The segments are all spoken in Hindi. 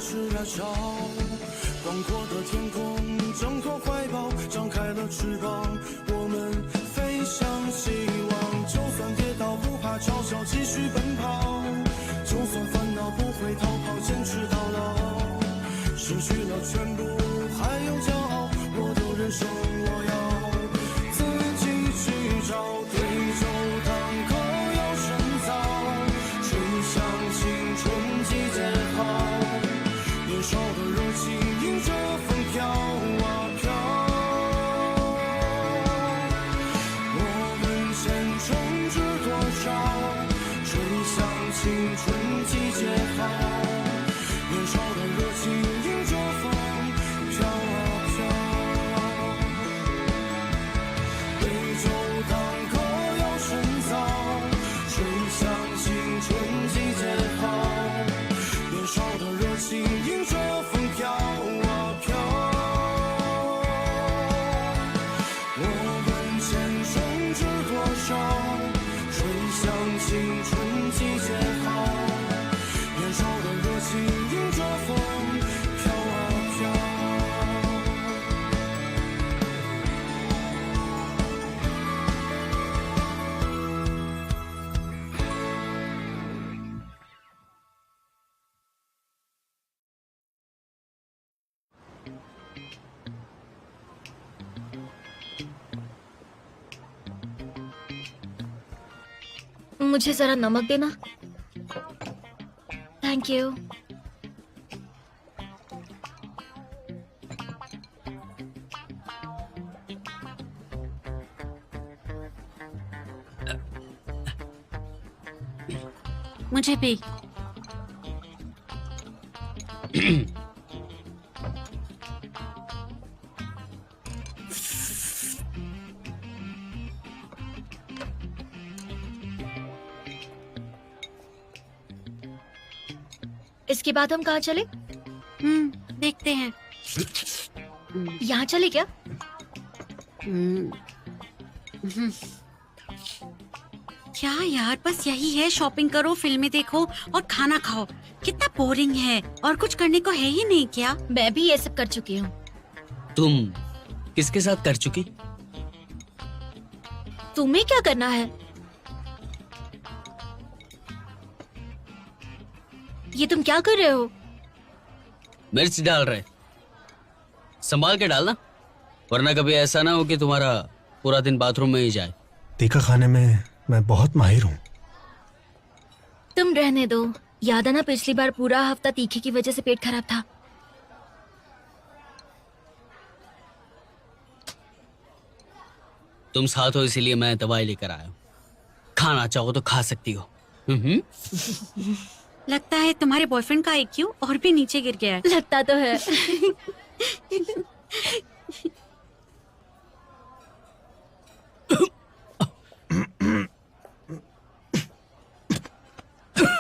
是燃烧。广阔的天空，挣脱怀抱，张开了翅膀，我们飞向希望。就算跌倒，不怕嘲笑，继续奔跑。就算烦恼，不会逃跑，坚持到老。失去了全部，还有骄傲，我的人生我要自己去找。对酒当歌要深造，吹响青春季节号。年少的热情迎着风飘啊飘，我们前程知多少？吹响青春季节号。年少的热情迎着风飘啊飘，对酒当歌要深造，吹响青春季节号。年少的热情迎着风飘啊飘，我们前程知多少？吹响青春季节号。年少的热情迎着风飘啊飘。मुझे जरा नमक देना। Thank you. मुझे भी। इसके बाद हम कहाँ चले? देखते हैं। यहाँ चले क्या? क्या यार, बस यही है, शॉपिंग करो, फिल्में देखो और खाना खाओ। कितना बोरिंग है, और कुछ करने को है ही नहीं क्या? मैं भी ये सब कर चुकी हूँ। तुम किसके साथ कर चुकी? तुम्हें क्या करना है? ये तुम क्या कर रहे हो? मिर्च डाल रहे। संभाल के डालना, वरना कभी ऐसा ना हो कि तुम्हारा पूरा दिन बाथरूम में ही जाए। तीखा खाने में मैं बहुत माहिर हूँ। तुम रहने दो। याद है ना, पिछली बार पूरा हफ्ता तीखे की वजह से पेट खराब था। तुम साथ हो इसीलिए मैं दवाई लेकर आया हूँ। खाना चाहो तो खा सकती हो। लगता है तुम्हारे बॉयफ्रेंड का IQ और भी नीचे गिर गया है। लगता तो है।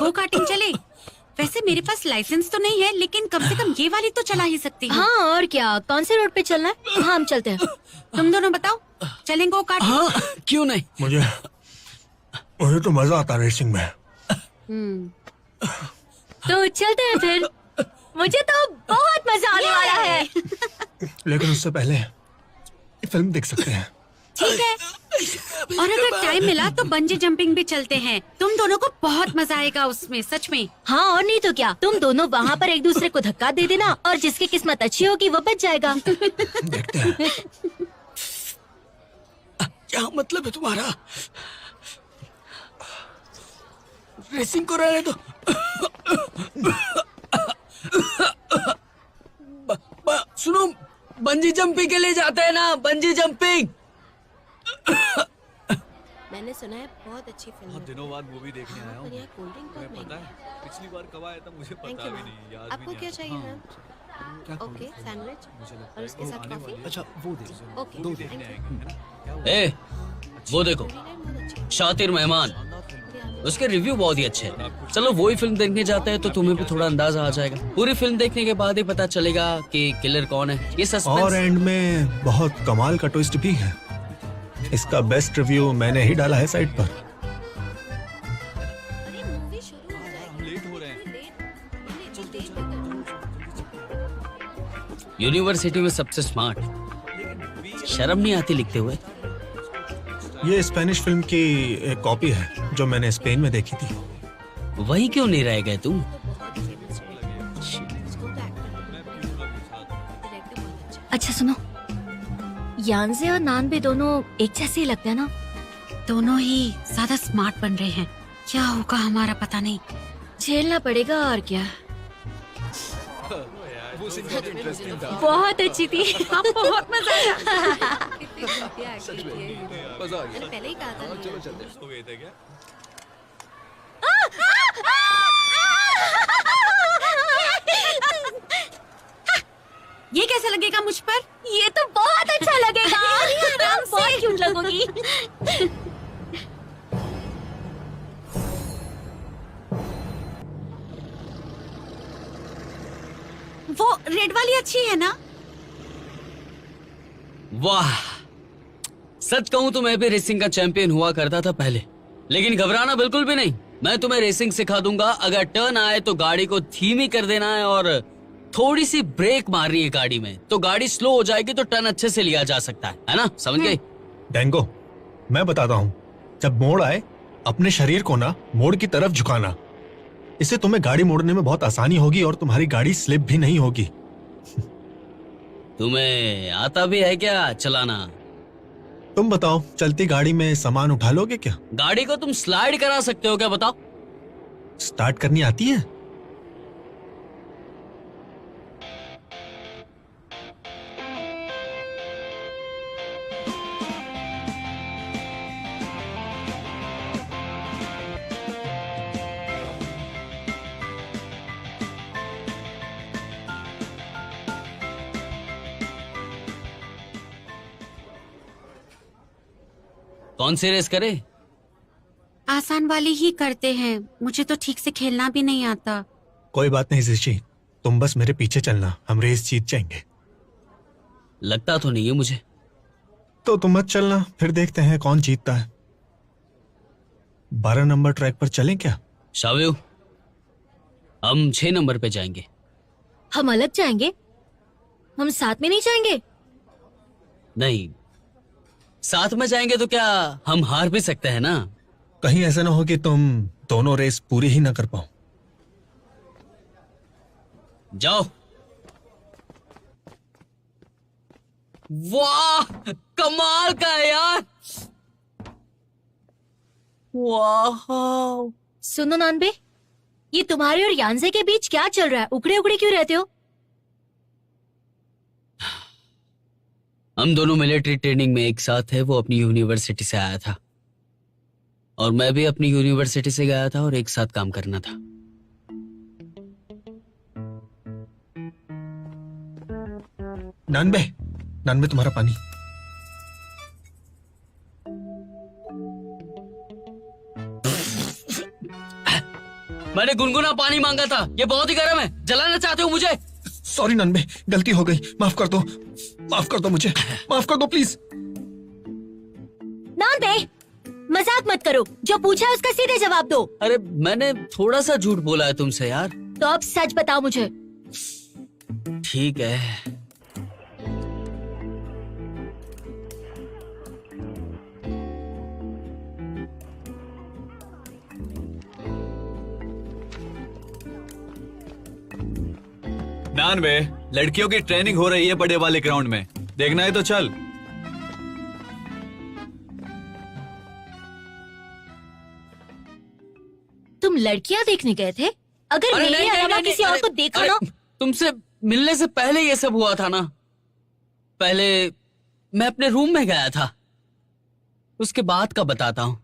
वो काटिंग चले। वैसे मेरे पास लाइसेंस तो नहीं है, लेकिन कम से कम ये वाली तो चला ही सकती हूँ। हाँ, और क्या? कौन से रोड पे चलना है? हाँ, हम चलते हैं। तुम दोनों बताओ, चलेंगे वो काटिंग? हाँ, क्यों नहीं? मुझे तो मजा आता है रेसिंग में। तो चलते हैं फिर। मुझे तो बहुत मजा आने वाला है। लेकिन उससे पहले फिल्म देख सकते हैं। ठीक है, और अगर टाइम मिला तो बंजी जंपिंग भी चलते हैं। तुम दोनों को बहुत मजा आएगा उसमें, सच में। हाँ, और नहीं तो क्या। तुम दोनों वहाँ पर एक दूसरे को धक्का दे देना, और जिसकी किस्मत अच्छी होगी वो बच जाएगा। देखते हैं। क्या मतलब है तुम्हारा? रेसिंग को रहने दो। सुनो, बंजी जंपिंग के लिए जाते हैं ना, बंजी जंपिंग। मैंने सुना है बहुत अच्छी फिल्म बहुत दिनों बाद मूवी देखने आया हूँ। पर यहाँ कोल्ड ड्रिंक बहुत पता महंगी है है। पिछली बार कब आया था मुझे थैंक पता यू भी मैम। नहीं, याद आपको भी क्या नहीं चाहिए आता। मैम? क्या ओके, सैंडविच मुझे लगता और है उसके वो साथ आने कॉफी। वाले अच्छा वो दे दीजिए। ओके, दो थैंक देखने यू। आएंगे, है ना? क्या हुआ? ए, वो देखो, बहुत अच्छी है। शातिर मेहमान। शानदार फिल्म है। उसके रिव्यू बहुत ही अच्छे हैं। चलो वही फिल्म देखने जाते हैं तो तुम्हें भी थोड़ा अंदाजा आ जाएगा। पूरी फिल्म देखने के बाद ही पता चलेगा कि किलर कौन है। ये और सस्पेंस। एंड में बहुत कमाल का ट्विस्ट भी है। इसका बेस्ट रिव्यू मैंने ही डाला है साइट पर। अरे मूवी शुरू हो जाएगी। हम लेट हो रहे हैं। लेट नहीं, नहीं, देख लो। यूनिवर्सिटी में सबसे स्मार्ट। शर्म नहीं आती लिखते हुए? ये स्पेनिश फिल्म की एक कॉपी है जो मैंने स्पेन में देखी थी। वही क्यों नहीं रह गए तुम? अच्छा सुनो, यानजे और नानबे दोनों एक जैसे ही लगते हैं ना? दोनों ही ज्यादा स्मार्ट बन रहे हैं। क्या होगा हमारा पता नहीं। झेलना पड़ेगा और क्या। वो सीन बहुत इंटरेस्टिंग था। बहुत अच्छी थी। बहुत मजा आया। मजा आ गया। पहले ही कहा था चलो चलते हैं। तो गए थे क्या? ये कैसे लगेगा मुझ पर? ये तो बहुत अच्छा लगेगा। आराम से बहुत क्यूट लगोगी। वो रेड वाली अच्छी है ना? वाह, सच कहूं तो मैं भी रेसिंग का चैंपियन हुआ करता था पहले, लेकिन घबराना बिल्कुल भी नहीं। मैं तुम्हें रेसिंग सिखा दूंगा। अगर टर्न आए तो गाड़ी को धीमी कर देना है और थोड़ी सी ब्रेक मारनी है गाड़ी में, तो गाड़ी स्लो हो जाएगी तो टर्न अच्छे से लिया जा सकता है ना? समझ गई? डेंगो, मैं बताता हूँ, जब मोड़ आए अपने शरीर को ना मोड़ की तरफ झुकाना। इससे तुम्हें गाड़ी मोड़ने में बहुत आसानी होगी और तुम्हारी गाड़ी स्लिप भी नहीं होगी। तुम्हें आता भी है क्या चलाना? तुम बताओ, चलती गाड़ी में सामान उठा लोगे क्या? गाड़ी को तुम स्लाइड करा सकते हो क्या? बताओ। स्टार्ट करनी आती है? कौन सी रेस करे? आसान वाली ही करते हैं। मुझे तो ठीक से खेलना भी नहीं आता। कोई बात नहीं जिशी, तुम बस मेरे पीछे चलना, हम रेस जीत जाएंगे। लगता तो नहीं है मुझे। तो तुम मत चलना, फिर देखते हैं कौन जीतता है। 12 नंबर ट्रैक पर चलें क्या? शावियो, हम 6 नंबर पे जाएंगे। हम अलग जाएंगे? हम साथ में नहीं जाएंगे? नहीं, साथ में जाएंगे तो क्या हम हार भी सकते हैं ना? कहीं ऐसा ना हो कि तुम दोनों रेस पूरी ही ना कर पाओ। जाओ। वाह, कमाल का है यार। वाह, सुनो नानबे, ये तुम्हारे और यानजे के बीच क्या चल रहा है? उखड़े उखड़े क्यों रहते हो? हम दोनों मिलिट्री ट्रेनिंग में एक साथ है। वो अपनी यूनिवर्सिटी से आया था और मैं भी अपनी यूनिवर्सिटी से गया था और एक साथ काम करना था। नानबे, नानबे तुम्हारा पानी। मैंने गुनगुना पानी मांगा था। ये बहुत ही गर्म है। जलाना चाहते हो मुझे? सॉरी नानबे, गलती हो गई, माफ कर दो, माफ कर दो मुझे, माफ कर दो प्लीज। नानबे, मजाक मत करो। जो पूछा है उसका सीधे जवाब दो। अरे मैंने थोड़ा सा झूठ बोला है तुमसे यार। तो अब सच बताओ मुझे। ठीक है। नानवे, लड़कियों की ट्रेनिंग हो रही है बड़े वाले ग्राउंड में। देखना है तो चल। तुम लड़कियां देखने गए थे? अगर अरे मेरे नहीं, नहीं, अलावा नहीं, किसी नहीं, और को अरे, देखा अरे, ना। तुमसे मिलने से पहले ये सब हुआ था ना। पहले मैं अपने रूम में गया था, उसके बाद का बताता हूँ।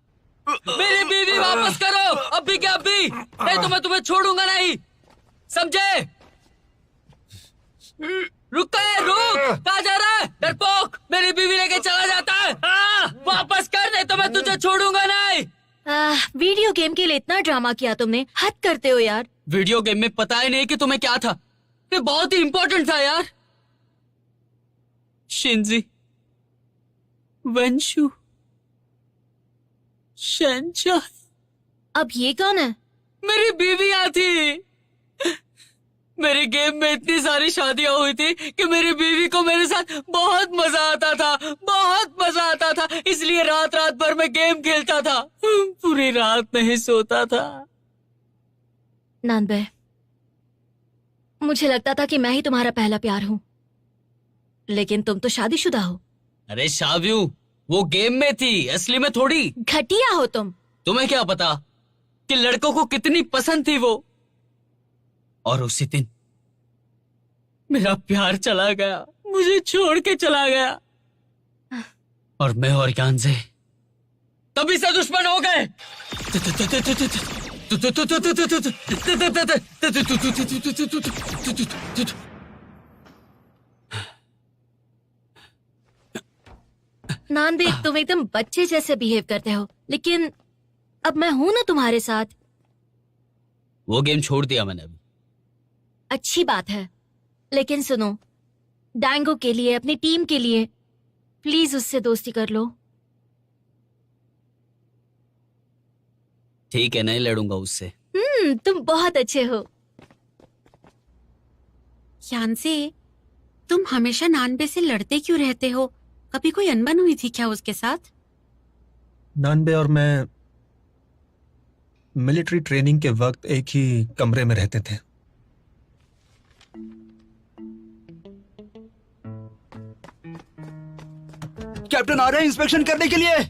मेरी बीवी वापस करो, अभी क्या अभी। नहीं तो मैं तुम्हें छोड़ूंगा नहीं, समझे? रुक गए, रुक। कहाँ जा रहा है डरपोक? मेरी बीवी लेके चला जाता है। वापस कर, नहीं तो मैं तुझे छोड़ूंगा नहीं। वीडियो गेम के लिए इतना ड्रामा किया तुमने, हद करते हो यार। वीडियो गेम में पता ही नहीं कि तुम्हें क्या था। ये बहुत ही इंपॉर्टेंट था यार। शिंजी, वंशु, शंचा। अब ये कौन है? मेरी बीवियां थी। मेरी गेम में इतनी सारी शादियां हुई थी कि मेरी बीवी को मेरे साथ बहुत मजा आता था, बहुत मजा आता था। इसलिए रात रात भर मैं गेम खेलता था, पूरी रात नहीं सोता था। नानबे, मुझे लगता था कि मैं ही तुम्हारा पहला प्यार हूं, लेकिन तुम तो शादीशुदा हो। अरे शाव्यू, वो गेम में थी, असली में थोड़ी। घटिया हो तुम। तुम्हें क्या पता कि लड़कों को कितनी पसंद थी वो। और उसी दिन मेरा प्यार चला गया, मुझे छोड़ के चला गया, और मैं और ज्ञान से तभी से दुश्मन हो गए। नानबे, तुम एकदम बच्चे जैसे बिहेव करते हो, लेकिन अब मैं हूं ना तुम्हारे साथ। वो गेम छोड़ दिया मैंने अभी। अच्छी बात है, लेकिन सुनो, डैंगो के लिए, अपनी टीम के लिए प्लीज उससे दोस्ती कर लो। ठीक है, नहीं लड़ूंगा उससे। तुम बहुत अच्छे हो। यानसे, तुम हमेशा नानबे से लड़ते क्यों रहते हो? कभी कोई अनबन हुई थी क्या उसके साथ? नानबे और मैं मिलिट्री ट्रेनिंग के वक्त एक ही कमरे में रहते थे। कैप्टन आ रहे हैं इंस्पेक्शन करने के लिए।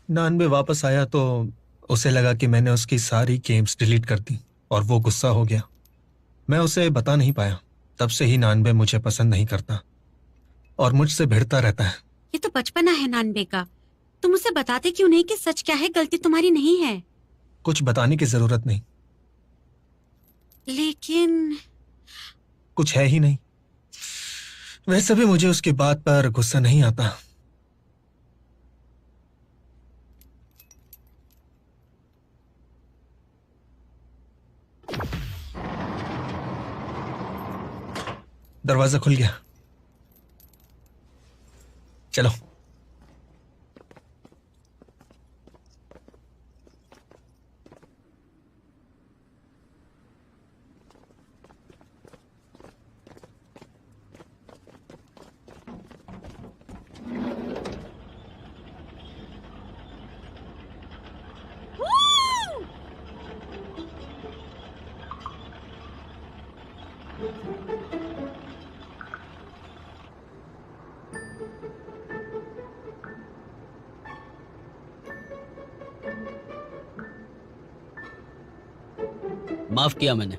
नानबे वापस आया तो उसे लगा कि मैंने उसकी सारी गेम्स डिलीट कर दी और वो गुस्सा हो गया। मैं उसे बता नहीं पाया। तब से ही नानबे मुझे पसंद नहीं करता और मुझसे भिड़ता रहता है। ये तो बचपना है नानबे का। तुम उसे बताते क्यों नहीं कि सच क्या है? गलती तुम्हारी नहीं है। कुछ बताने की जरूरत नहीं। लेकिन कुछ है ही नहीं। वैसे भी मुझे उसकी बात पर गुस्सा नहीं आता। दरवाजा खुल गया। चलो। माफ किया मैंने।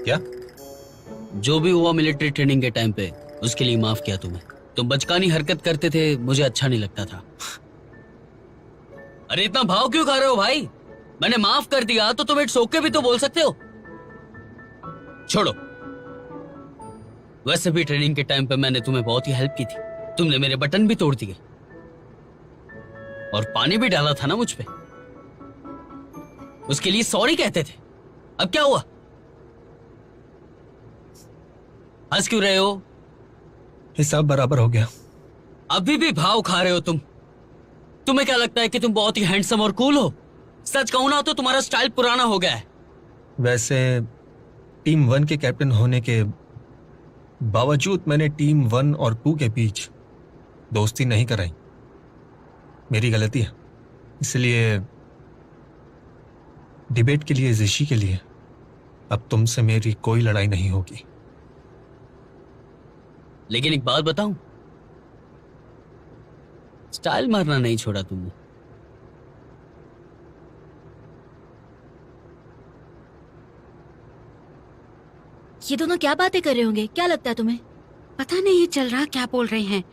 क्या? जो भी हुआ मिलिट्री ट्रेनिंग के टाइम पे, उसके लिए माफ किया तुम्हें। तुम बचकानी हरकत करते थे, मुझे अच्छा नहीं लगता था। अरे इतना भाव क्यों खा रहे हो भाई? मैंने माफ कर दिया तो तुम इट्स ओके भी तो बोल सकते हो। छोड़ो। वैसे भी ट्रेनिंग के टाइम पे मैंने तुम्हें बहुत ही हेल्प की थी। तुमने मेरे बटन भी तोड़ दिए और पानी भी डाला था ना मुझ पे। उसके लिए सॉरी कहते थे। अब क्या हुआ? हंस क्यों रहे हो? हिसाब बराबर हो गया। अभी भी भाव खा रहे हो तुम। तुम्हें क्या लगता है कि तुम बहुत ही हैंडसम और कूल हो? सच कहूं ना तो तुम्हारा स्टाइल पुराना हो गया है। वैसे टीम 1 के कैप्टन होने के बावजूद मैंने टीम 1 और 2 के बीच दोस्ती नहीं कराई। मेरी गलती है। इसलिए डिबेट के लिए, ज़िशी के लिए अब तुमसे मेरी कोई लड़ाई नहीं होगी। लेकिन एक बात बताऊं, स्टाइल मारना नहीं छोड़ा तुमने। ये दोनों क्या बातें कर रहे होंगे? क्या लगता है तुम्हें? पता नहीं ये चल रहा क्या बोल रहे हैं।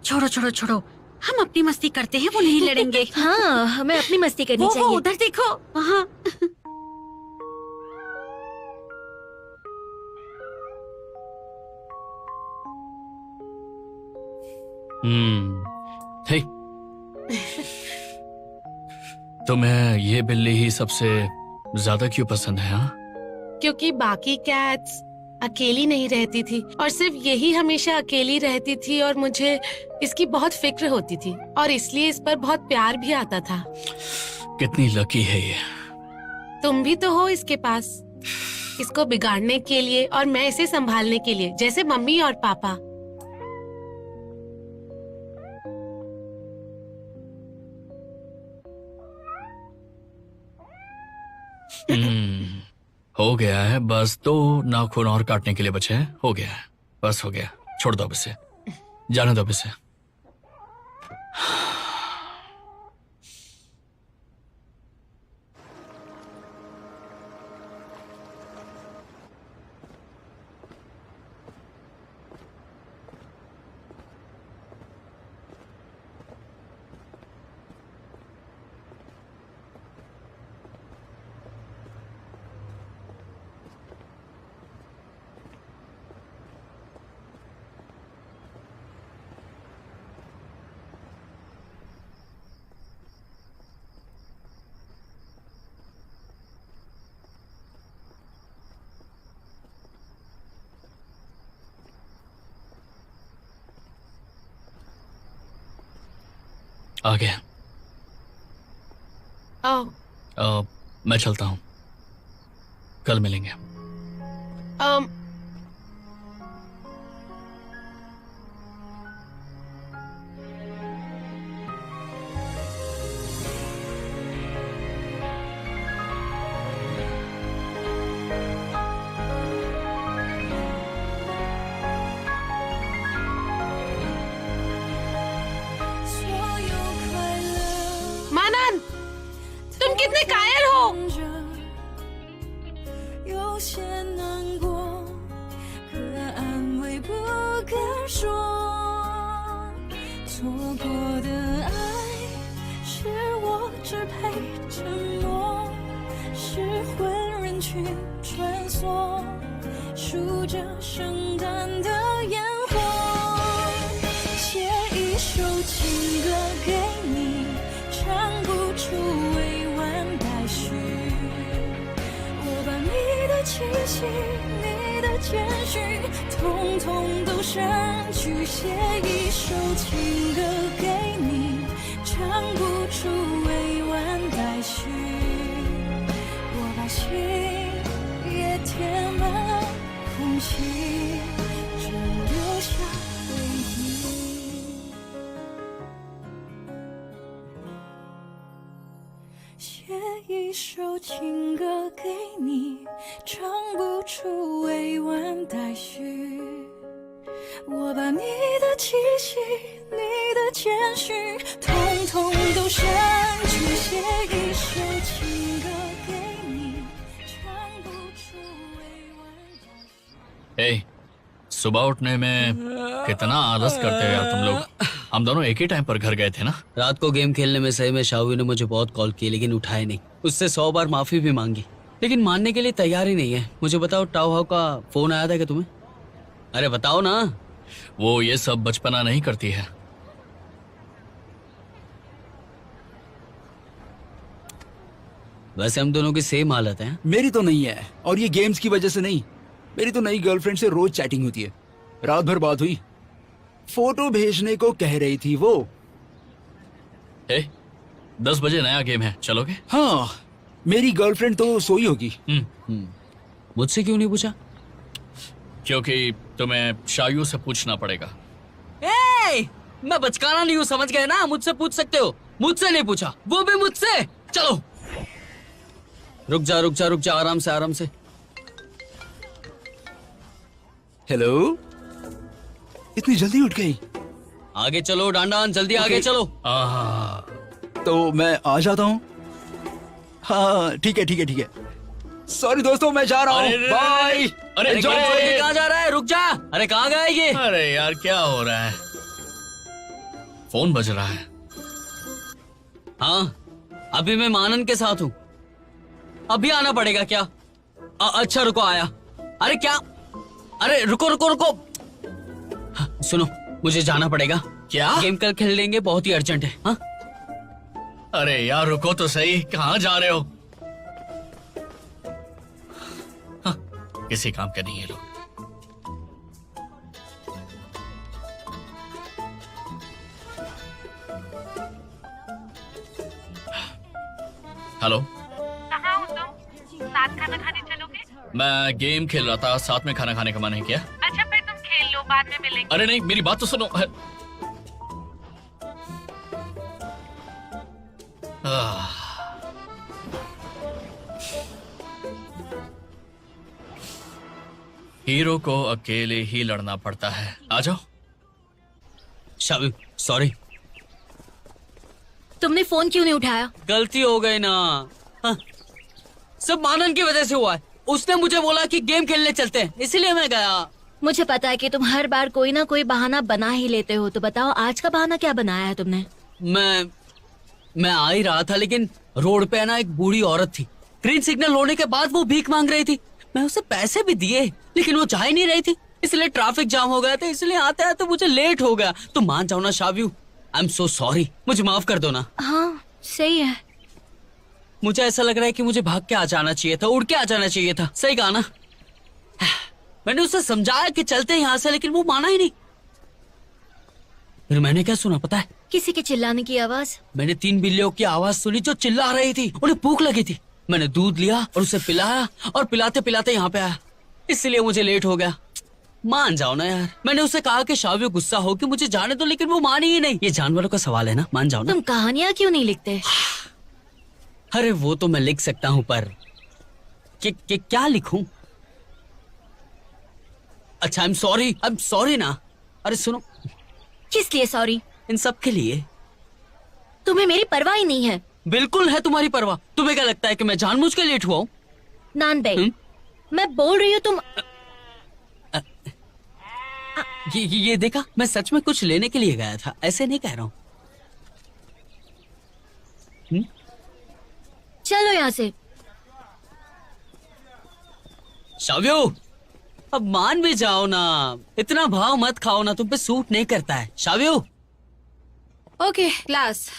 छोड़ो छोड़ो छोड़ो, हम अपनी मस्ती करते हैं, वो नहीं लड़ेंगे। हाँ, हमें अपनी मस्ती करनी वो चाहिए। उधर देखो वहाँ। हे, तुम्हें ये बिल्ली ही सबसे ज्यादा क्यों पसंद है? हाँ, क्योंकि बाकी कैट्स अकेली नहीं रहती थी और सिर्फ यही हमेशा अकेली रहती थी और मुझे इसकी बहुत फिक्र होती थी और इसलिए इस पर बहुत प्यार भी आता था। कितनी लकी है ये। तुम भी तो हो इसके पास, इसको बिगाड़ने के लिए और मैं इसे संभालने के लिए, जैसे मम्मी और पापा। हो गया है, बस 2 नाखून और काटने के लिए बचे हैं। हो गया है, बस हो गया। छोड़ दो अब इसे, जाने दो अब इसे। आ गया। ओह, मैं चलता हूँ, कल मिलेंगे। मानन, तुम कितने कायर हो। 有些难过，可安慰不敢说。错过的爱，是我只配沉默，失魂人群穿梭，数着圣诞的烟火，写一首情歌给你，唱不出委婉待续。我把你的气息，你的谦虚，统统都删去，写一首情歌给你，唱不出委婉待续。我把心也填满空气，只留下回忆。写一首情歌给你，唱不出委婉待续。我把你的气息，你的谦虚，统统都删去，写一首情歌给你，唱不出委婉待续。सुबह उठने में कितना आलस करते हो यार तुम लोग। हम दोनों एक ही टाइम पर घर गए थे ना। रात को गेम खेलने में सही में शाहू ने मुझे बहुत कॉल किए लेकिन उठाए नहीं। उससे 100 बार माफी भी मांगी लेकिन मानने के लिए तैयार ही नहीं है। मुझे बताओ, टाओ हाउ का फोन आया था क्या तुम्हें? अरे बताओ ना। वो ये सब बचपना नहीं करती है। वैसे हम दोनों की सेम हालत है। मेरी तो नहीं है, और ये गेम्स की वजह से नहीं। मेरी तो नई गर्लफ्रेंड से रोज चैटिंग होती है। रात भर बात हुई, फोटो भेजने को कह रही थी वो। 10 बजे नया गेम है, चलोगे? हाँ, मेरी गर्लफ्रेंड तो सोई होगी। मुझसे क्यों नहीं पूछा? क्योंकि तुम्हें शायू से पूछना पड़ेगा। मैं बचकाना नहीं हूँ, समझ गए ना? मुझसे पूछ सकते हो, मुझसे नहीं पूछा, वो भी मुझसे। चलो रुक जा रुक जा रुक जा, आराम से आराम से। हेलो, इतनी जल्दी उठ गई? आगे चलो डांडान, जल्दी आगे चलो। तो मैं आ जाता हूँ। हाँ ठीक है ठीक है ठीक है। सॉरी दोस्तों, मैं जा रहा हूँ, अरे, बाय। अरे अरे कहाँ जा रहा है? रुक जा। अरे कहाँ गया ये? अरे यार क्या हो रहा है? फोन बज रहा है। हाँ, अभी मैं मानन के साथ हूँ। अभी आना पड़ेगा क्या? अच्छा रुको, आया। अरे क्या? अरे रुको रुको रुको। हाँ, सुनो, मुझे जाना पड़ेगा। क्या? गेम कल खेल लेंगे, बहुत ही अर्जेंट है। हाँ? अरे यार रुको तो सही, कहाँ जा रहे हो? हाँ, किसी काम के नहीं है लोग। हेलो, कहाँ हो तुम? साथ खाना खाने चलोगे? मैं गेम खेल रहा था, साथ में खाना खाने का मन है क्या? अच्छा फिर तुम खेल लो, बाद में मिलेंगे। अरे नहीं, मेरी बात तो सुनो। हीरो को अकेले ही लड़ना पड़ता है। आ जाओ। शाबिब, सॉरी। तुमने फोन क्यों नहीं उठाया? गलती हो गई ना। हाँ, सब मानन की वजह से हुआ है। उसने मुझे बोला कि गेम खेलने चलते हैं, इसलिए मैं गया। मुझे पता है कि तुम हर बार कोई ना कोई बहाना बना ही लेते हो, तो बताओ आज का बहाना क्या बनाया है तुमने? मैं आ ही रहा था, लेकिन रोड पे ना एक बूढ़ी औरत थी। ग्रीन सिग्नल होने के बाद वो भीख मांग रही थी। मैं उसे पैसे भी दिए, लेकिन वो जा ही नहीं रही थी, इसलिए ट्रैफिक जाम हो गया था। इसलिए आते आते मुझे लेट हो गया। तो मान जाओ ना शाबियू, आई एम सो सॉरी। मुझे माफ कर दो ना। हाँ सही है। मुझे ऐसा लग रहा है कि मुझे भाग के आ जाना चाहिए था, उड़ के आ जाना चाहिए था। सही कहा ना? मैंने उसे समझाया कि चलते हैं यहाँ से, लेकिन वो माना ही नहीं। फिर मैंने क्या सुना पता है? किसी के चिल्लाने की आवाज। मैंने 3 बिल्लियों की आवाज सुनी जो चिल्ला रही थी। उन्हें भूख लगी थी। मैंने दूध लिया और उसे पिलाया, और पिलाते पिलाते यहाँ पे आया। इसलिए मुझे लेट हो गया। मान जाओ ना यार। मैंने उसे कहा कि शाबियो गुस्सा हो कि मुझे जाने दो, लेकिन वो मानी ही नहीं। ये जानवरों का सवाल है ना, मान जाओ ना। तुम कहानियां क्यों नहीं लिखते? अरे वो तो मैं लिख सकता हूँ, पर क्या लिखूं? अच्छा, आई एम सॉरी ना। अरे सुनो, किस लिए सॉरी? इन सब के लिए। तुम्हें मेरी परवाह ही नहीं है। बिल्कुल है तुम्हारी परवाह। तुम्हें क्या लगता है कि मैं जानबूझ के लेट हुआ हूँ? नान बेग, मैं बोल रही हूँ तुम। ये देखा, मैं सच में कुछ लेने के लिए गया था, ऐसे नहीं कह रहा हूँ। चलो यहाँ से। शाबियो, अब मान भी जाओ ना। इतना भाव मत खाओ ना, तुम पे सूट नहीं करता है। शाबियो। ओके क्लास,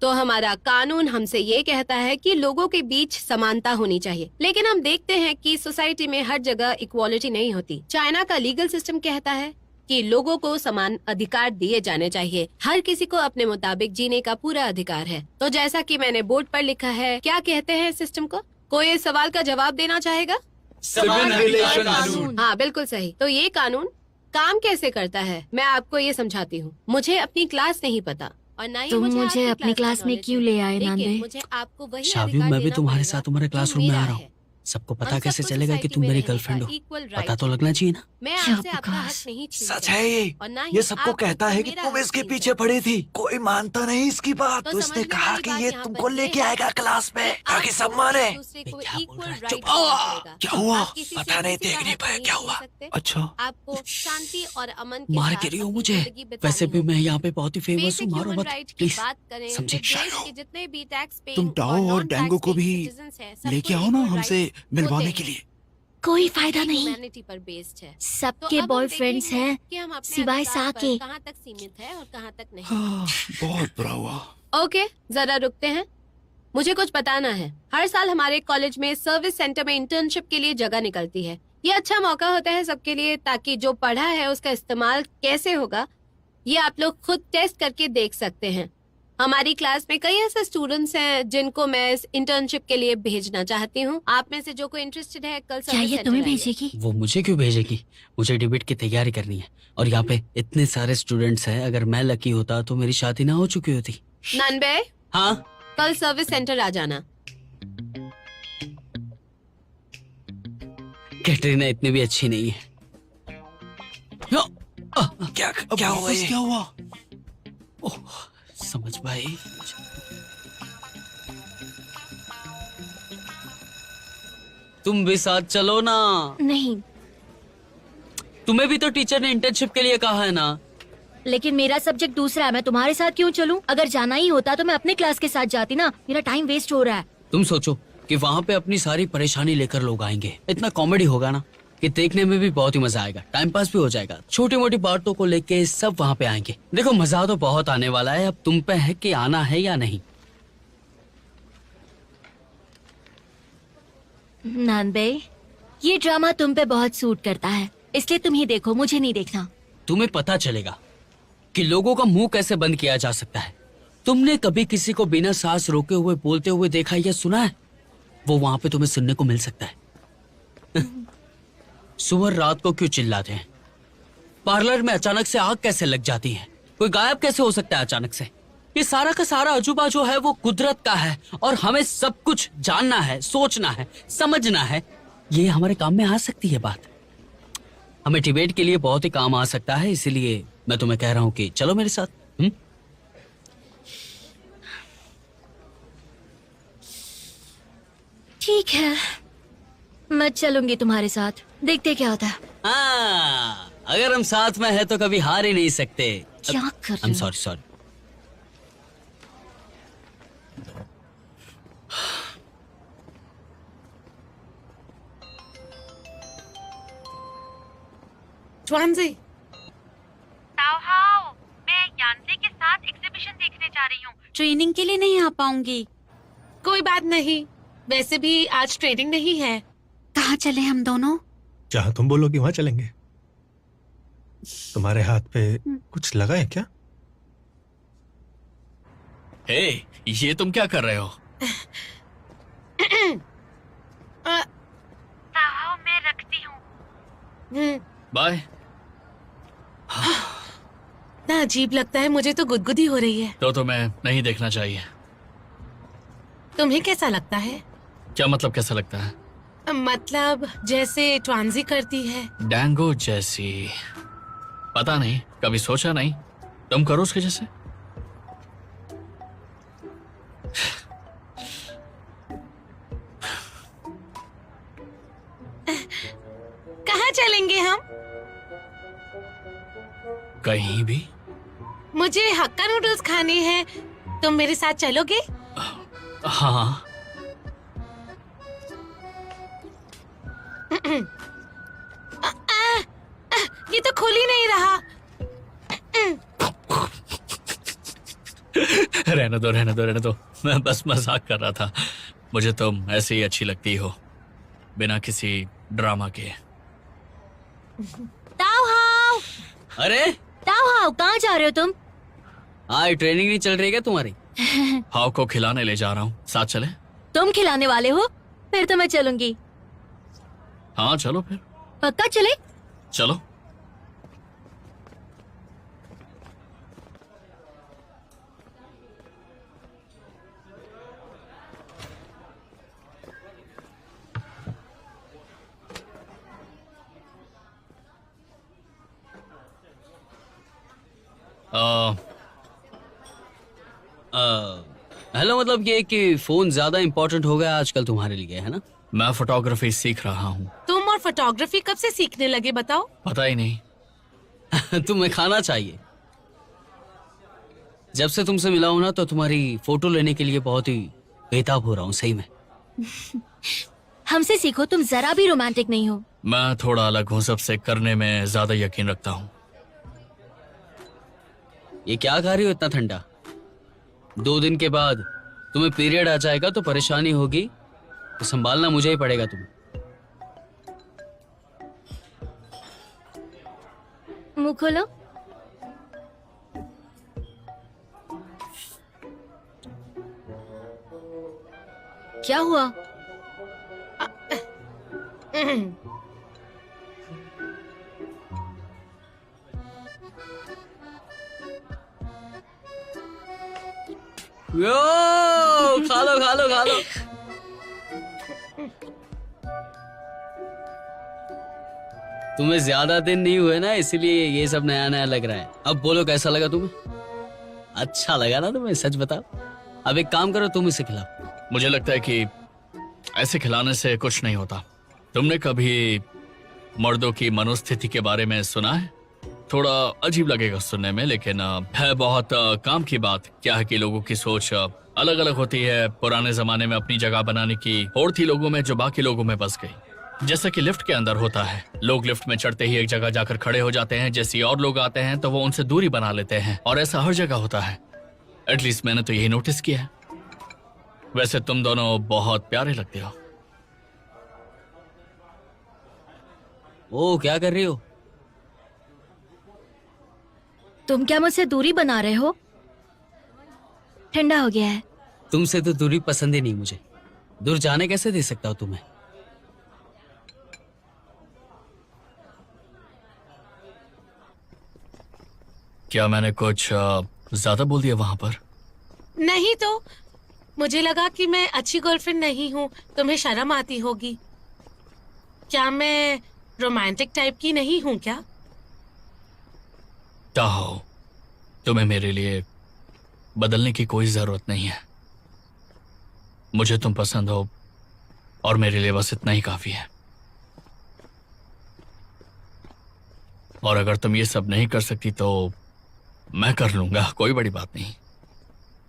तो हमारा कानून हमसे ये कहता है कि लोगों के बीच समानता होनी चाहिए, लेकिन हम देखते हैं कि सोसाइटी में हर जगह इक्वालिटी नहीं होती। चाइना का लीगल सिस्टम कहता है कि लोगों को समान अधिकार दिए जाने चाहिए। हर किसी को अपने मुताबिक जीने का पूरा अधिकार है। तो जैसा कि मैंने बोर्ड पर लिखा है, क्या कहते हैं सिस्टम को? कोई इस सवाल का जवाब देना चाहेगा? सिविल रिलेशन कानून। हाँ बिल्कुल सही। तो ये कानून काम कैसे करता है, मैं आपको ये समझाती हूँ। मुझे अपनी क्लास नहीं पता, और ना ही तुम मुझे आपकी अपनी क्लास में knowledge क्यों है। ले आए, लेकिन नांदे? मुझे आपको वही शाबियो, अधिकार मैं भी देना तुम्हारे पड़ेगा साथ तुम्हारे जो क्लासरूम में आ मेरा रहा हूँ। है। सबको पता हम कैसे सबको चलेगा कि सोसाइटी तुम में मेरी रहने गर्लफ्रेंड का हो? equal पता right तो है। लगना चाहिए ना। मैं क्या आपसे आपका हक बकवास। नहीं छीन सच सकता। है ये। और ना ही ये सबको आप कहता है कि मेरा तुम हक इसके छीन पीछे सकते। पड़ी थी, कोई मानता नहीं इसकी बात। तो तो इसने समझने कहा वाली कि बात ये यहाँ तुमको पर लेके ये है आएगा क्लास में, कि ताकि आपको सब माने। एक दूसरे को क्या बोल equal रहा है? right चुप। देना पड़ेगा। क्या हुआ? आप किसी से पता नहीं, किसी का देख नहीं हक पाया क्या छीन हुआ। सकते। अच्छा, आपको शांति और अमन के मार साथ के रही हो अपनी मुझे। जिंदगी बितानी वैसे भी होगी। मैं यहाँ पे बहुत ही फेमस हूँ। बेसिक मारो ह्यूमन मत राइट की प्लीज। बात करें समझे? तो देश के जितने भी टैक्स तुम डाओ और डेंगो को भी लेके आओ ना हमसे मिलवाने के लिए। कोई फायदा नहीं। ह्यूमैनिटी पर बेस्ड है। तो सबके अब हम बॉयफ्रेंड्स देखेंगे हैं कि हम अपने सिवाय अधिकार सा पर के। कहाँ तक सीमित है और कहाँ तक नहीं। हाँ, बहुत बुरा हुआ। ओके, जरा रुकते हैं। मुझे कुछ बताना है। हर साल हमारे कॉलेज में सर्विस सेंटर में इंटर्नशिप के लिए जगह निकलती है। ये अच्छा मौका होता है सबके लिए, ताकि जो पढ़ा है उसका इस्तेमाल कैसे होगा ये आप लोग खुद टेस्ट करके देख सकते हैं। हमारी क्लास में कई ऐसे स्टूडेंट्स हैं जिनको मैं इस इंटर्नशिप के लिए भेजना चाहती हूँ। आप में से जो कोई इंटरेस्टेड है कल क्या सर्विस ये सेंटर तुम्हें आइए। भेजेगी? वो मुझे क्यों भेजेगी? मुझे डिबेट की तैयारी करनी है, और यहाँ पे इतने सारे स्टूडेंट्स हैं। अगर मैं लकी होता तो मेरी शादी ना हो चुकी होती। नानबे, हाँ, कल सर्विस सेंटर आ जाना। कैटरीना इतनी भी अच्छी नहीं है। क्या हुआ? क्या हुआ? ओह, समझ भाई। तुम भी साथ चलो ना। नहीं, तुम्हें भी तो टीचर ने इंटर्नशिप के लिए कहा है ना। लेकिन मेरा सब्जेक्ट दूसरा है, मैं तुम्हारे साथ क्यों चलूं? अगर जाना ही होता तो मैं अपने क्लास के साथ जाती ना, मेरा टाइम वेस्ट हो रहा है। तुम सोचो कि वहाँ पे अपनी सारी परेशानी लेकर लोग आएंगे, इतना कॉमेडी होगा ना कि देखने में भी बहुत ही मजा आएगा, टाइम पास भी हो जाएगा। छोटी मोटी बातों को लेके सब वहाँ पे आएंगे। देखो मजा तो बहुत आने वाला है, अब तुम पे है कि आना है या नहीं। नानबे, ये ड्रामा तुम पे बहुत सूट करता है, इसलिए तुम ही देखो, मुझे नहीं देखना। तुम्हें पता चलेगा कि लोगों का मुंह कैसे बंद किया जा सकता है। तुमने कभी किसी को बिना सांस रोके हुए बोलते हुए देखा या सुना है? वो वहां पे तुम्हें सुनने को मिल सकता है। सुअर रात को क्यों चिल्लाते हैं? पार्लर में अचानक से आग कैसे लग जाती है? कोई गायब कैसे हो सकता है अचानक से? ये सारा का सारा अजूबा जो है वो कुदरत का है और हमें सब कुछ जानना है, सोचना है, समझना है। ये हमारे काम में आ सकती है बात, हमें डिबेट के लिए बहुत ही काम आ सकता है। इसीलिए मैं तुम्हें कह रहा हूँ कि चलो मेरे साथ। ठीक है, मैं चलूंगी तुम्हारे साथ, देखते क्या होता है। हाँ, अगर हम साथ में है तो कभी हार ही नहीं सकते। क्या कर रहे हो? सॉरी। ट्वांजी, मैं यानसे के साथ एग्जीबिशन देखने जा रही हूँ। ट्रेनिंग के लिए नहीं आ पाऊंगी। कोई बात नहीं, वैसे भी आज ट्रेनिंग नहीं है। कहाँ चले हम दोनों? जहाँ तुम बोलोगी वहां चलेंगे। तुम्हारे हाथ पे कुछ लगा है क्या? हे, ये तुम क्या कर रहे हो? मैं रखती हूँ। बाय। ना अजीब लगता है, मुझे तो गुदगुदी हो रही है। तो तुम्हें नहीं देखना चाहिए। तुम्हें कैसा लगता है? क्या मतलब कैसा लगता है? मतलब जैसे ट्वांजी करती है। डैंगो जैसी? पता नहीं, कभी सोचा नहीं। तुम करो उसके जैसे। कहाँ चलेंगे हम? कहीं भी। मुझे हक्का नूडल्स खाने हैं, तुम मेरे साथ चलोगे? हाँ। ये तो खुल ही नहीं रहा। रहने दो। मैं बस मजाक कर रहा था। मुझे तुम ऐसे ही अच्छी लगती हो, बिना किसी ड्रामा के। ताओ हाओ, कहाँ जा रहे हो तुम? आज ट्रेनिंग नहीं चल रही क्या तुम्हारी? हाव को खिलाने ले जा रहा हूँ, साथ चले? तुम खिलाने वाले हो? फिर तो मैं चलूंगी। हाँ चलो फिर। पक्का चले? चलो। हेलो, मतलब ये कि फोन ज्यादा इम्पोर्टेंट हो गया आजकल तुम्हारे लिए, है ना? मैं फोटोग्राफी सीख रहा हूँ। तुम और फोटोग्राफी कब से सीखने लगे बताओ? पता ही नहीं। तुम्हें खाना चाहिए। जब से तुमसे मिला हूं ना तो तुम्हारी फोटो लेने के लिए बहुत ही बेताब हो रहा हूँ, सही में। हमसे सीखो, तुम जरा भी रोमांटिक नहीं हो। मैं थोड़ा अलग हूँ, सबसे करने में ज्यादा यकीन रखता हूँ। ये क्या खा रही हो इतना ठंडा? 2 दिन के बाद तुम्हें पीरियड आ जाएगा तो परेशानी होगी, तो संभालना मुझे ही पड़ेगा तुम्हें। मुंह खोलो। क्या हुआ? यो, खा लो। तुम्हें ज्यादा दिन नहीं हुए ना, इसीलिए ये सब नया नया लग रहा है। अब बोलो कैसा लगा तुम्हें? अच्छा लगा ना तुम्हें? सच बताओ। अब एक काम करो, तुम इसे खिलाओ। मुझे लगता है कि ऐसे खिलाने से कुछ नहीं होता। तुमने कभी मर्दों की मनोस्थिति के बारे में सुना है? थोड़ा अजीब लगेगा सुनने में, लेकिन है बहुत काम की बात। क्या है कि लोगों की सोच अलग अलग होती है। पुराने जमाने में अपनी जगह बनाने की होड़ थी लोगों में, जो बाकी लोगों में बस गई। जैसा कि लिफ्ट के अंदर होता है, लोग लिफ्ट में चढ़ते ही एक जगह जाकर खड़े हो जाते हैं। जैसे और लोग आते हैं तो वो उनसे दूरी बना लेते हैं, और ऐसा हर जगह होता है। एटलीस्ट मैंने तो यही नोटिस किया है। वैसे तुम दोनों बहुत प्यारे लगते हो। ओ, क्या कर रही हो? तुम क्या मुझसे दूरी बना रहे हो? ठंडा हो गया है। तुमसे तो दूरी पसंद ही नहीं मुझे। दूर जाने कैसे दे सकता हूँ तुम्हें? क्या मैंने कुछ ज्यादा बोल दिया वहां पर? नहीं तो मुझे लगा कि मैं अच्छी गर्लफ्रेंड नहीं हूँ, तुम्हें शर्म आती होगी। क्या मैं रोमांटिक टाइप की नहीं हूँ क्या? ताहो, तुम्हें मेरे लिए बदलने की कोई जरूरत नहीं है। मुझे तुम पसंद हो और मेरे लिए बस इतना ही काफी है। और अगर तुम ये सब नहीं कर सकती तो मैं कर लूंगा, कोई बड़ी बात नहीं।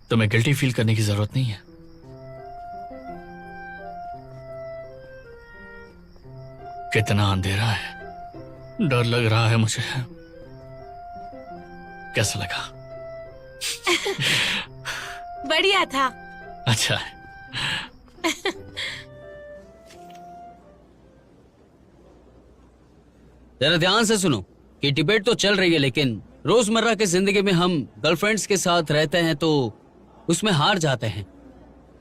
तुम्हें गिल्टी फील करने की जरूरत नहीं है। कितना अंधेरा है, डर लग रहा है मुझे। कैसा लगा? बढ़िया था। अच्छा है। जरा ध्यान से सुनो कि डिबेट तो चल रही है, लेकिन रोजमर्रा की जिंदगी में हम गर्लफ्रेंड्स के साथ रहते हैं तो उसमें हार जाते हैं।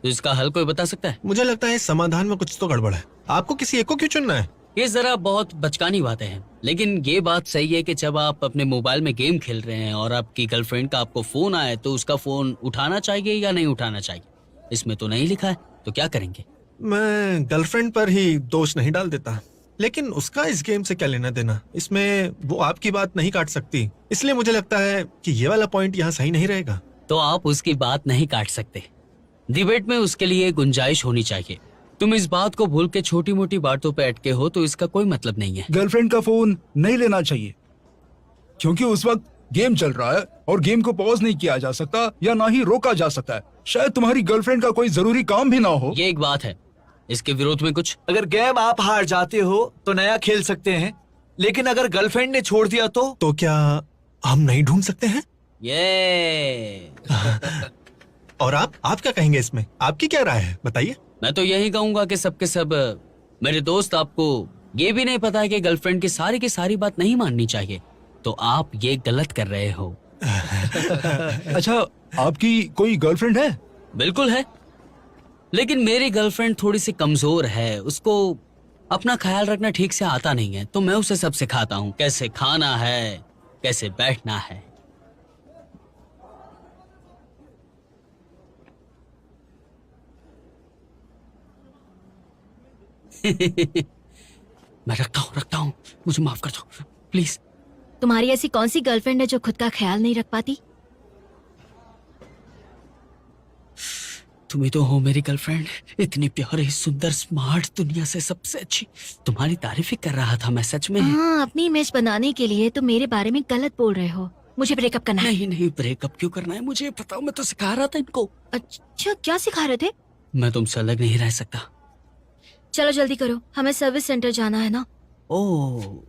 तो इसका हल कोई बता सकता है? मुझे लगता है इस समाधान में कुछ तो गड़बड़ है। आपको किसी एक को क्यों चुनना है? ये जरा बहुत बचकानी बातें हैं, लेकिन ये बात सही है कि जब आप अपने मोबाइल में गेम खेल रहे हैं और आपकी गर्लफ्रेंड का आपको फोन आए तो उसका फोन उठाना चाहिए या नहीं उठाना चाहिए। इसमें तो नहीं लिखा है, तो क्या करेंगे? मैं गर्लफ्रेंड पर ही दोष नहीं डाल देता, लेकिन उसका इस गेम से क्या लेना देना। इसमें वो आपकी बात नहीं काट सकती, इसलिए मुझे लगता है कि ये वाला पॉइंट यहाँ सही नहीं रहेगा। तो आप उसकी बात नहीं काट सकते। डिबेट में उसके लिए गुंजाइश होनी चाहिए। तुम इस बात को भूल के छोटी मोटी बातों पे अटके हो तो इसका कोई मतलब नहीं है। गर्लफ्रेंड का फोन नहीं लेना चाहिए, क्योंकि उस वक्त गेम चल रहा है और गेम को पॉज नहीं किया जा सकता या ना ही रोका जा सकता है। शायद तुम्हारी गर्लफ्रेंड का कोई जरूरी काम भी ना हो। ये एक बात है। इसके विरोध में कुछ? अगर गेम आप हार जाते हो तो नया खेल सकते हैं, लेकिन अगर गर्लफ्रेंड ने छोड़ दिया तो क्या हम नहीं ढूंढ सकते हैं? ये और आप क्या कहेंगे इसमें? आपकी क्या राय है, बताइए। मैं तो यही कहूंगा कि सबके सब मेरे दोस्त, आपको ये भी नहीं पता है कि गर्लफ्रेंड की सारी बात नहीं माननी चाहिए, तो आप ये गलत कर रहे हो। अच्छा, आपकी कोई गर्लफ्रेंड है? बिल्कुल है, लेकिन मेरी गर्लफ्रेंड थोड़ी सी कमजोर है। उसको अपना ख्याल रखना ठीक से आता नहीं है, तो मैं उसे सब सिखाता हूँ, कैसे खाना है, कैसे बैठना है। मैं रखता हूँ, मुझे माफ कर दो प्लीज। तुम्हारी ऐसी कौन सी गर्लफ्रेंड है जो खुद का ख्याल नहीं रख पाती? तुम ही तो हो मेरी गर्लफ्रेंड, इतनी प्यारी, सुंदर, स्मार्ट, दुनिया से सबसे अच्छी। तुम्हारी तारीफ ही कर रहा था मैं, सच में। हाँ, अपनी इमेज बनाने के लिए तुम मेरे बारे में गलत बोल रहे हो। मुझे ब्रेकअप करना है। नहीं, ब्रेकअप क्यों करना है मुझे बताओ, मैं तो सिखा रहा था इनको। अच्छा, क्या सिखा रहे थे? मैं तुमसे अलग नहीं रह सकता। चलो जल्दी करो, हमें सर्विस सेंटर जाना है ना। ओह,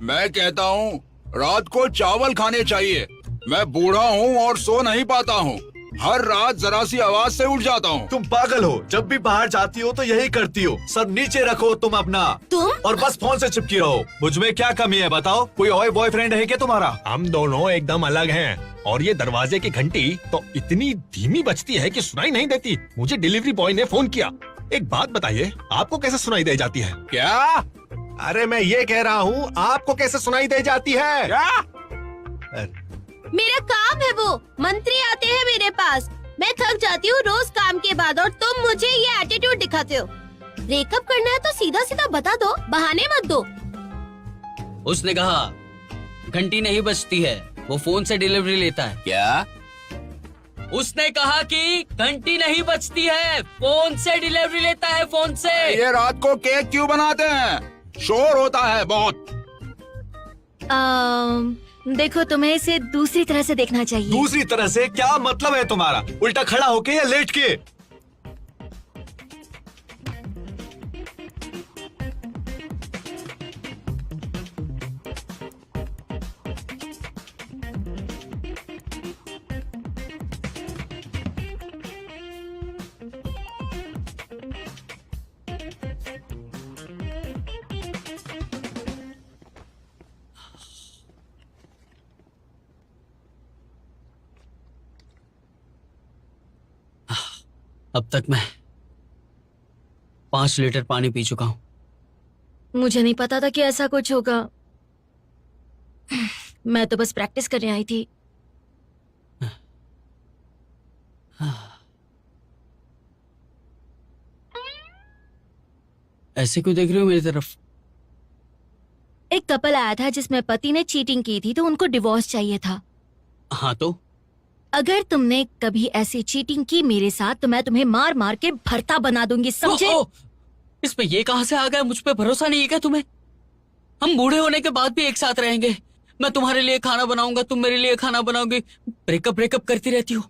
मैं कहता हूँ रात को चावल खाने चाहिए। मैं बूढ़ा हूँ और सो नहीं पाता हूँ। हर रात जरा सी आवाज से उठ जाता हूँ। तुम पागल हो, जब भी बाहर जाती हो तो यही करती हो। सब नीचे रखो तुम अपना, और बस फोन से चिपकी रहो। मुझ में क्या कमी है बताओ? कोई और बॉयफ्रेंड है क्या तुम्हारा? हम दोनों एकदम अलग हैं। और ये दरवाजे की घंटी तो इतनी धीमी बजती है कि सुनाई नहीं देती। मुझे डिलीवरी बॉय ने फोन किया। एक बात बताइए, आपको कैसे सुनाई दे जाती है? क्या अरे मैं ये कह रहा हूँ आपको कैसे सुनाई दे जाती है? मेरा काम है वो। मंत्री आते हैं मेरे पास, मैं थक जाती हूँ रोज काम के बाद और तुम मुझे ये एटीट्यूड दिखाते हो। ब्रेकअप करना है तो सीधा सीधा बता दो, बहाने मत दो। उसने कहा घंटी नहीं बजती है, वो फोन से डिलीवरी लेता है। क्या? उसने कहा कि घंटी नहीं बजती है, फोन से डिलीवरी लेता है, फोन से। ये रात को केक क्यों बनाते हैं? शोर होता है बहुत। देखो तुम्हें इसे दूसरी तरह से देखना चाहिए। दूसरी तरह से क्या मतलब है तुम्हारा? उल्टा खड़ा होके या लेट के? अब तक मैं 5 लीटर पानी पी चुका हूँ। मुझे नहीं पता था कि ऐसा कुछ होगा। मैं तो बस प्रैक्टिस करने आई थी। ऐसे क्यों देख रही हो मेरी तरफ? एक कपल आया था जिसमें पति ने चीटिंग की थी तो उनको डिवोर्स चाहिए था। हाँ तो अगर तुमने कभी ऐसी चीटिंग की मेरे साथ तो मैं तुम्हें मार मार के भरता बना दूंगी, समझे? इसमें ये कहां से आ गया? मुझ पे भरोसा नहीं है क्या तुम्हें? हम बूढ़े होने के बाद भी एक साथ रहेंगे। मैं तुम्हारे लिए खाना बनाऊंगा, तुम मेरे लिए खाना बनाओगे। ब्रेकअप ब्रेकअप करती रहती हो।